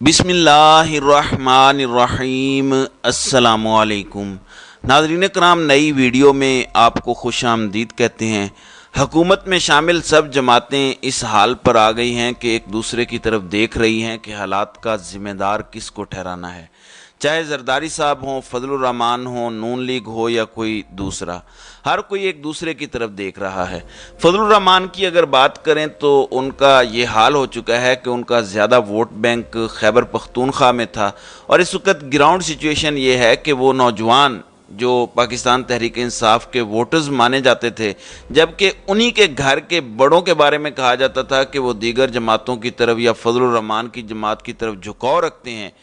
बिस्मिल्लाहिर्रहमानिर्रहीम। अस्सलामुअलैकुम नाज़रीन कराम, नई वीडियो में आपको खुश आमदीद कहते हैं। हुकूमत में शामिल सब जमातें इस हाल पर आ गई हैं कि एक दूसरे की तरफ देख रही हैं कि हालात का ज़िम्मेदार किसको ठहराना है। चाहे जरदारी साहब हों, फजलुर रहमान हों, नून लीग हो या कोई दूसरा, हर कोई एक दूसरे की तरफ देख रहा है। फजलुर रहमान की अगर बात करें तो उनका ये हाल हो चुका है कि उनका ज़्यादा वोट बैंक खैबर पख्तूनख्वा में था और इस वक्त ग्राउंड सिचुएशन ये है कि वो नौजवान जो पाकिस्तान तहरीक इंसाफ के वोटर्स माने जाते थे, जबकि उन्हीं के घर के बड़ों के बारे में कहा जाता था कि वो दीगर जमातों की तरफ या फजलुर रहमान की जमात की तरफ झुकाव रखते हैं।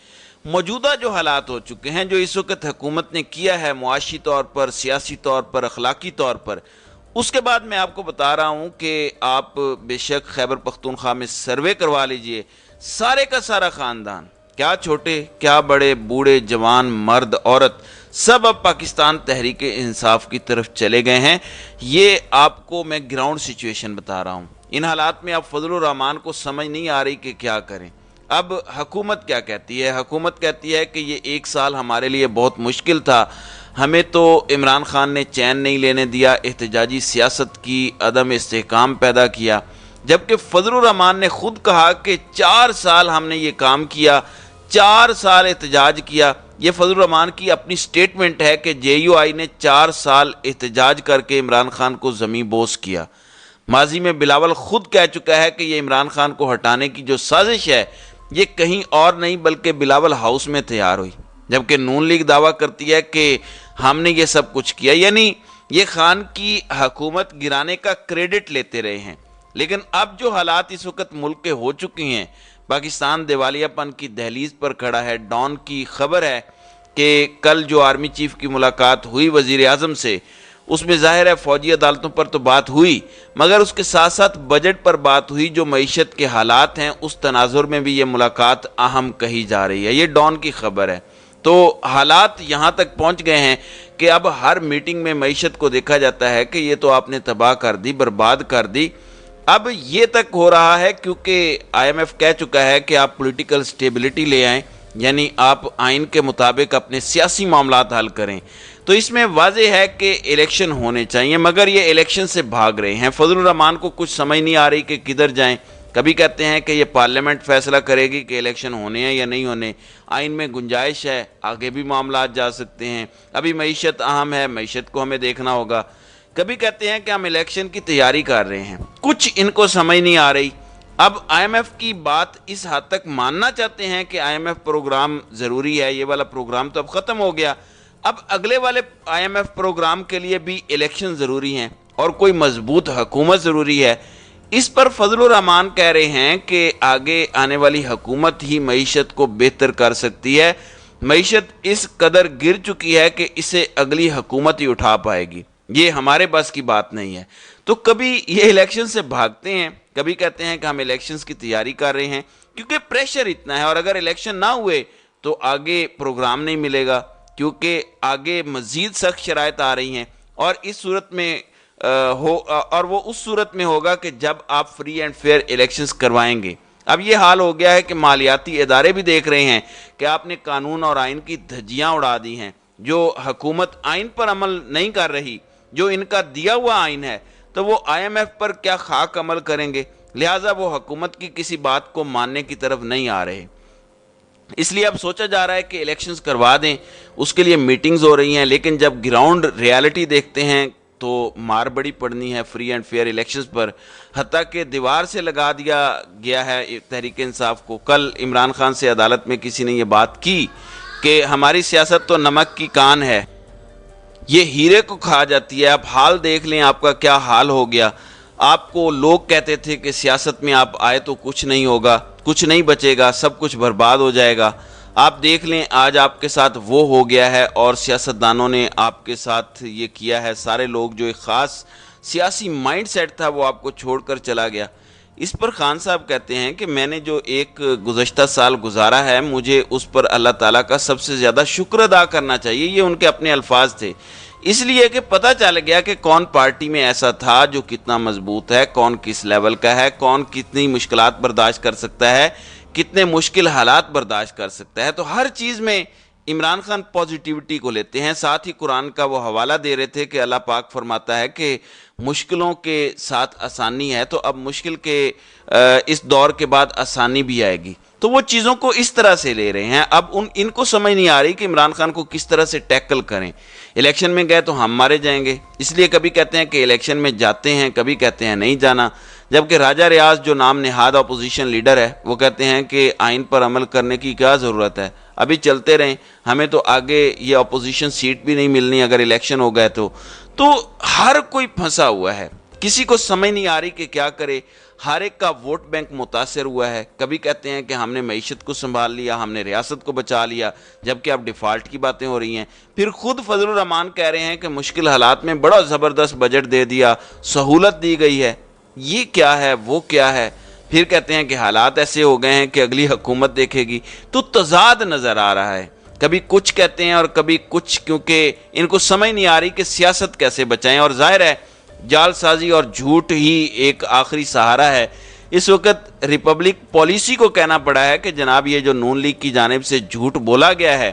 मौजूदा जो हालात हो चुके हैं, जो इस वक्त हुकूमत ने किया है मुआशी तौर पर, सियासी तौर पर, अखलाकी तौर पर, उसके बाद मैं आपको बता रहा हूँ कि आप बेशक खैबर पख्तूनख्वा में सर्वे करवा लीजिए, सारे का सारा ख़ानदान, क्या छोटे क्या बड़े, बूढ़े जवान, मर्द औरत, सब अब पाकिस्तान तहरीक इंसाफ की तरफ चले गए हैं। ये आपको मैं ग्राउंड सिचुएशन बता रहा हूँ। इन हालात में अब फजलुर रहमान को समझ नहीं आ रही कि क्या करें। अब हुकूमत क्या कहती है? हुकूमत कहती है कि ये एक साल हमारे लिए बहुत मुश्किल था, हमें तो इमरान खान ने चैन नहीं लेने दिया, एहतजाजी सियासत की, अदम इस्तेहकाम पैदा किया। जबकि फजलुर रहमान ने खुद कहा कि 4 साल हमने ये काम किया, 4 साल एहतजाज किया। ये फजलुर रहमान की अपनी स्टेटमेंट है कि JUI ने 4 साल एहतजाज करके इमरान खान को ज़मीं बोस किया। माजी में बिलावल खुद कह चुका है कि ये इमरान खान को हटाने की जो साजिश है ये कहीं और नहीं बल्कि बिलावल हाउस में तैयार हुई। जबकि नून लीग दावा करती है कि हमने ये सब कुछ किया, यानी ये खान की हुकूमत गिराने का क्रेडिट लेते रहे हैं। लेकिन अब जो हालात इस वक्त मुल्क के हो चुके हैं, पाकिस्तान दिवालियापन की दहलीज पर खड़ा है। डॉन की खबर है कि कल जो आर्मी चीफ की मुलाकात हुई वज़ीर आज़म से, उसमें ज़ाहिर है फ़ौजी अदालतों पर तो बात हुई, मगर उसके साथ साथ बजट पर बात हुई। जो मईशत के हालात हैं उस तनाजुर में भी ये मुलाकात अहम कही जा रही है। ये डॉन की खबर है। तो हालात यहाँ तक पहुँच गए हैं कि अब हर मीटिंग में मईशत को देखा जाता है कि ये तो आपने तबाह कर दी, बर्बाद कर दी। अब ये तक हो रहा है क्योंकि IMF कह चुका है कि आप पॉलिटिकल स्टेबिलिटी ले आएँ, यानी आप आइन के मुताबिक अपने सियासी मामलात हल करें। तो इसमें वाज़ेह है कि इलेक्शन होने चाहिए, मगर ये इलेक्शन से भाग रहे हैं। फजलुर रहमान को कुछ समझ नहीं आ रही कि किधर जाएं। कभी कहते हैं कि ये पार्लियामेंट फैसला करेगी कि इलेक्शन होने हैं या नहीं होने, आइन में गुंजाइश है, आगे भी मामला जा सकते हैं, अभी मईशत अहम है, मईशत को हमें देखना होगा। कभी कहते हैं कि हम इलेक्शन की तैयारी कर रहे हैं, कुछ इनको समझ नहीं आ रही। अब IMF की बात इस हद तक मानना चाहते हैं कि IMF प्रोग्राम ज़रूरी है, ये वाला प्रोग्राम तो अब ख़त्म हो गया, अब अगले वाले IMF प्रोग्राम के लिए भी इलेक्शन ज़रूरी हैं और कोई मजबूत हुकूमत ज़रूरी है। इस पर फजलुर रहमान कह रहे हैं कि आगे आने वाली हुकूमत ही मईशत को बेहतर कर सकती है। मईशत इस कदर गिर चुकी है कि इसे अगली हुकूमत ही उठा पाएगी, ये हमारे बस की बात नहीं है। तो कभी ये इलेक्शन से भागते हैं, कभी कहते हैं कि हम इलेक्शंस की तैयारी कर रहे हैं, क्योंकि प्रेशर इतना है और अगर इलेक्शन ना हुए तो आगे प्रोग्राम नहीं मिलेगा, क्योंकि आगे मज़ीद सख्त शराइत आ रही हैं। और इस सूरत में और वो उस सूरत में होगा कि जब आप फ्री एंड फेयर इलेक्शंस करवाएंगे। अब ये हाल हो गया है कि मालियाती इदारे भी देख रहे हैं कि आपने कानून और आइन की धज्जियाँ उड़ा दी हैं। जो हुकूमत आइन पर अमल नहीं कर रही, जो इनका दिया हुआ आइन है, तो वो IMF पर क्या खाक अमल करेंगे। लिहाजा वो हुकूमत की किसी बात को मानने की तरफ नहीं आ रहे। इसलिए अब सोचा जा रहा है कि इलेक्शंस करवा दें, उसके लिए मीटिंग्स हो रही हैं। लेकिन जब ग्राउंड रियलिटी देखते हैं तो मार बड़ी पड़नी है फ्री एंड फेयर इलेक्शंस पर। हत्ता कि दीवार से लगा दिया गया है तहरीक इंसाफ को। कल इमरान खान से अदालत में किसी ने ये बात की कि हमारी सियासत तो नमक की कान है, ये हीरे को खा जाती है। आप हाल देख लें, आपका क्या हाल हो गया। आपको लोग कहते थे कि सियासत में आप आए तो कुछ नहीं होगा, कुछ नहीं बचेगा, सब कुछ बर्बाद हो जाएगा। आप देख लें आज आपके साथ वो हो गया है और सियासतदानों ने आपके साथ ये किया है। सारे लोग, जो एक ख़ास सियासी माइंड सेट था वो आपको छोड़कर चला गया। इस पर खान साहब कहते हैं कि मैंने जो एक गुज़श्ता साल गुजारा है, मुझे उस पर अल्लाह ताला का सबसे ज़्यादा शुक्र अदा करना चाहिए। ये उनके अपने अल्फाज थे, इसलिए कि पता चल गया कि कौन पार्टी में ऐसा था जो कितना मजबूत है, कौन किस लेवल का है, कौन कितनी मुश्किलात बर्दाश्त कर सकता है, कितने मुश्किल हालात बर्दाश्त कर सकता है। तो हर चीज़ में इमरान खान पॉजिटिविटी को लेते हैं। साथ ही कुरान का वो हवाला दे रहे थे कि अल्लाह पाक फरमाता है कि मुश्किलों के साथ आसानी है, तो अब मुश्किल के इस दौर के बाद आसानी भी आएगी। तो वो चीज़ों को इस तरह से ले रहे हैं। अब इनको समझ नहीं आ रही कि इमरान खान को किस तरह से टैकल करें। इलेक्शन में गए तो हम मारे जाएंगे, इसलिए कभी कहते हैं कि इलेक्शन में जाते हैं, कभी कहते हैं नहीं जाना। जबकि राजा रियाज जो नाम नेहाद अपोजिशन लीडर है, वो कहते हैं कि आइन पर अमल करने की क्या ज़रूरत है, अभी चलते रहें, हमें तो आगे ये अपोजिशन सीट भी नहीं मिलनी अगर इलेक्शन हो गए तो हर कोई फंसा हुआ है, किसी को समझ नहीं आ रही कि क्या करे। हर एक का वोट बैंक मुतासर हुआ है। कभी कहते हैं कि हमने मईशत को संभाल लिया, हमने रियासत को बचा लिया, जबकि अब डिफ़ॉल्ट की बातें हो रही हैं। फिर खुद फजलुर रहमान कह रहे हैं कि मुश्किल हालात में बड़ा ज़बरदस्त बजट दे दिया, सहूलत दी गई है। ये क्या है, वो क्या है। फिर कहते हैं कि हालात ऐसे हो गए हैं कि अगली हुकूमत देखेगी। तो तज़ाद नज़र आ रहा है, कभी कुछ कहते हैं और कभी कुछ, क्योंकि इनको समझ नहीं आ रही कि सियासत कैसे बचाएं। और जाहिर है जालसाजी और झूठ ही एक आखिरी सहारा है। इस वक्त रिपब्लिक पॉलिसी को कहना पड़ा है कि जनाब ये जो नून लीग की जानिब से झूठ बोला गया है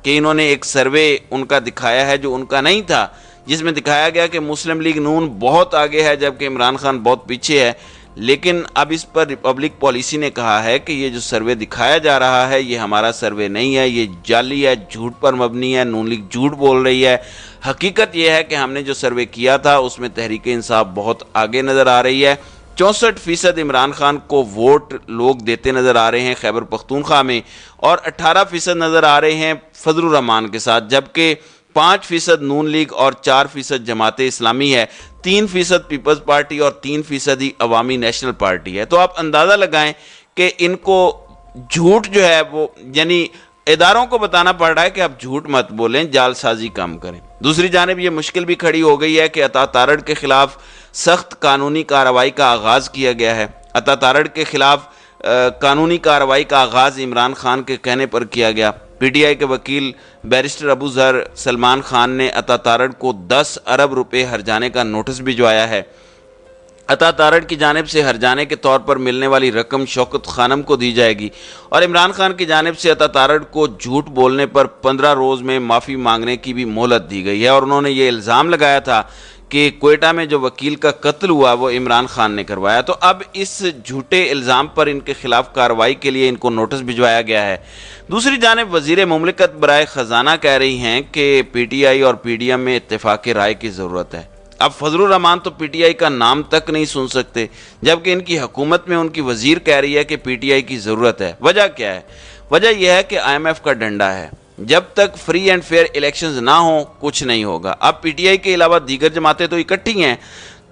कि इन्होंने एक सर्वे उनका दिखाया है जो उनका नहीं था, जिसमें दिखाया गया कि मुस्लिम लीग नून बहुत आगे है जबकि इमरान खान बहुत पीछे है। लेकिन अब इस पर रिपब्लिक पॉलिसी ने कहा है कि ये जो सर्वे दिखाया जा रहा है ये हमारा सर्वे नहीं है, ये जाली है, झूठ पर मबनी है, नून लीग झूठ बोल रही है। हकीकत यह है कि हमने जो सर्वे किया था उसमें तहरीक इंसाफ बहुत आगे नज़र आ रही है। 64% इमरान खान को वोट लोग देते नज़र आ रहे हैं खैबर पख्तूनख्वा में, और 18% नज़र आ रहे हैं फजलुर रहमान के साथ, जबकि 5% नून लीग और 4% जमात इस्लामी है, 3% पीपल्स पार्टी और 3% ही अवामी नेशनल पार्टी है। तो आप अंदाज़ा लगाएं कि इनको झूठ जो है वो, यानी इदारों को बताना पड़ रहा है कि आप झूठ मत बोलें, जालसाजी कम करें। दूसरी जानिब ये मुश्किल भी खड़ी हो गई है कि अता तारड़ के खिलाफ सख्त कानूनी कार्रवाई का आगाज़ किया गया है। अता तारड़ के खिलाफ कानूनी कार्रवाई का आगाज़ इमरान खान के कहने पर किया गया। पीटीआई के वकील बैरिस्टर अबू ज़र सलमान खान ने अता तारड़ को 10 अरब रुपए हर्जाने का नोटिस भिजवाया है। अता तारड़ की जानिब से हर्जाने के तौर पर मिलने वाली रकम शौकत खानम को दी जाएगी, और इमरान खान की जानिब से अता तारड़ को झूठ बोलने पर 15 रोज़ में माफ़ी मांगने की भी मोहलत दी गई है। और उन्होंने ये इल्ज़ाम लगाया था कि कोयटा में जो वकील का कत्ल हुआ वो इमरान खान ने करवाया। तो अब इस झूठे इल्ज़ाम पर इनके खिलाफ कार्रवाई के लिए इनको नोटिस भिजवाया गया है। दूसरी जानिब वज़ीर मुमलिकत बराए ख़जाना कह रही हैं कि पीटीआई और पीडीएम में इत्तेफाक राय की ज़रूरत है। अब फजलुर रहमान तो पीटीआई का नाम तक नहीं सुन सकते, जबकि इनकी हुकूमत में उनकी वज़ीर कह रही है कि पीटीआई की ज़रूरत है। वजह क्या है? वजह यह है कि IMF का डंडा है, जब तक फ्री एंड फेयर इलेक्शंस ना हो कुछ नहीं होगा। अब पीटीआई के अलावा दीगर जमातें तो इकट्ठी हैं,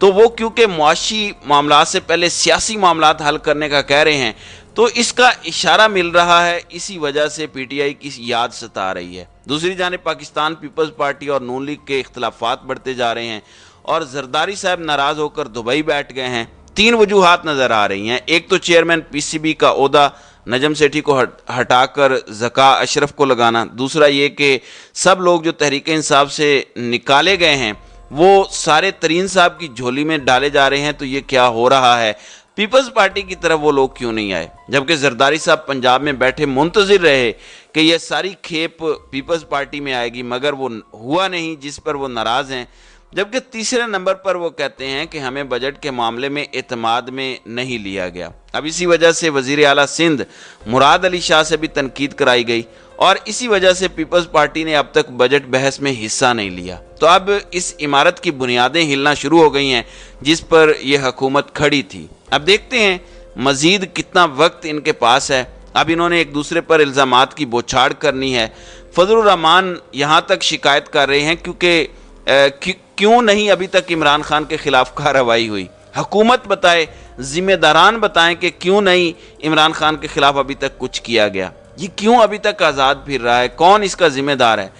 तो वो क्योंकि मुआशी मामला से पहले सियासी मामला हल करने का कह रहे हैं, तो इसका इशारा मिल रहा है, इसी वजह से पीटीआई की याद सता रही है। दूसरी जानिब पाकिस्तान पीपल्स पार्टी और नून लीग के इख्तलाफात बढ़ते जा रहे हैं और जरदारी साहब नाराज़ होकर दुबई बैठ गए हैं। 3 वजूहात नज़र आ रही हैं। एक तो चेयरमैन पीसीबी का ओहदा नजम सेठी को हटाकर ज़का अशरफ को लगाना। दूसरा ये कि सब लोग जो तहरीक इंसाफ से निकाले गए हैं वो सारे तरीन साहब की झोली में डाले जा रहे हैं। तो ये क्या हो रहा है? पीपल्स पार्टी की तरफ वो लोग क्यों नहीं आए, जबकि जरदारी साहब पंजाब में बैठे मुंतज़िर रहे कि ये सारी खेप पीपल्स पार्टी में आएगी, मगर वो हुआ नहीं, जिस पर वो नाराज़ हैं। जबकि तीसरे नंबर पर वो कहते हैं कि हमें बजट के मामले में एतमाद में नहीं लिया गया। अब इसी वजह से वज़ीर आला सिंध मुराद अली शाह से भी तनकीद कराई गई, और इसी वजह से पीपल्स पार्टी ने अब तक बजट बहस में हिस्सा नहीं लिया। तो अब इस इमारत की बुनियादें हिलना शुरू हो गई हैं जिस पर यह हुकूमत खड़ी थी। अब देखते हैं मज़ीद कितना वक्त इनके पास है। अब इन्होंने एक दूसरे पर इल्ज़ामात की बौछार करनी है। फजलुर रहमान यहाँ तक शिकायत कर रहे हैं क्योंकि क्यों नहीं अभी तक इमरान खान के खिलाफ कार्रवाई हुई। हुकूमत बताए, जिम्मेदारान बताएं कि क्यों नहीं इमरान खान के खिलाफ अभी तक कुछ किया गया। ये क्यों अभी तक आज़ाद फिर रहा है? कौन इसका जिम्मेदार है?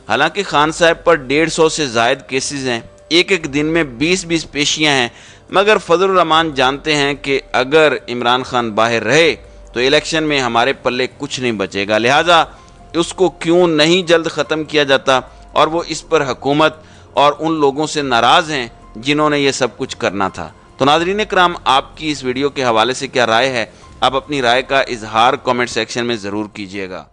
हालांकि खान साहब पर 150 से ज़ायद केसेस हैं, एक एक दिन में 20-20 पेशियां हैं, मगर फजलुर रहमान जानते हैं कि अगर इमरान खान बाहर रहे तो इलेक्शन में हमारे पल्ले कुछ नहीं बचेगा। लिहाजा उसको क्यों नहीं जल्द ख़त्म किया जाता, और वो इस पर हुकूमत और उन लोगों से नाराज़ हैं जिन्होंने ये सब कुछ करना था। तो नाज़रीन इकराम, आपकी इस वीडियो के हवाले से क्या राय है آپ اپنی رائے کا اظہار کامنٹ سیکشن میں ضرور کیجیے گا۔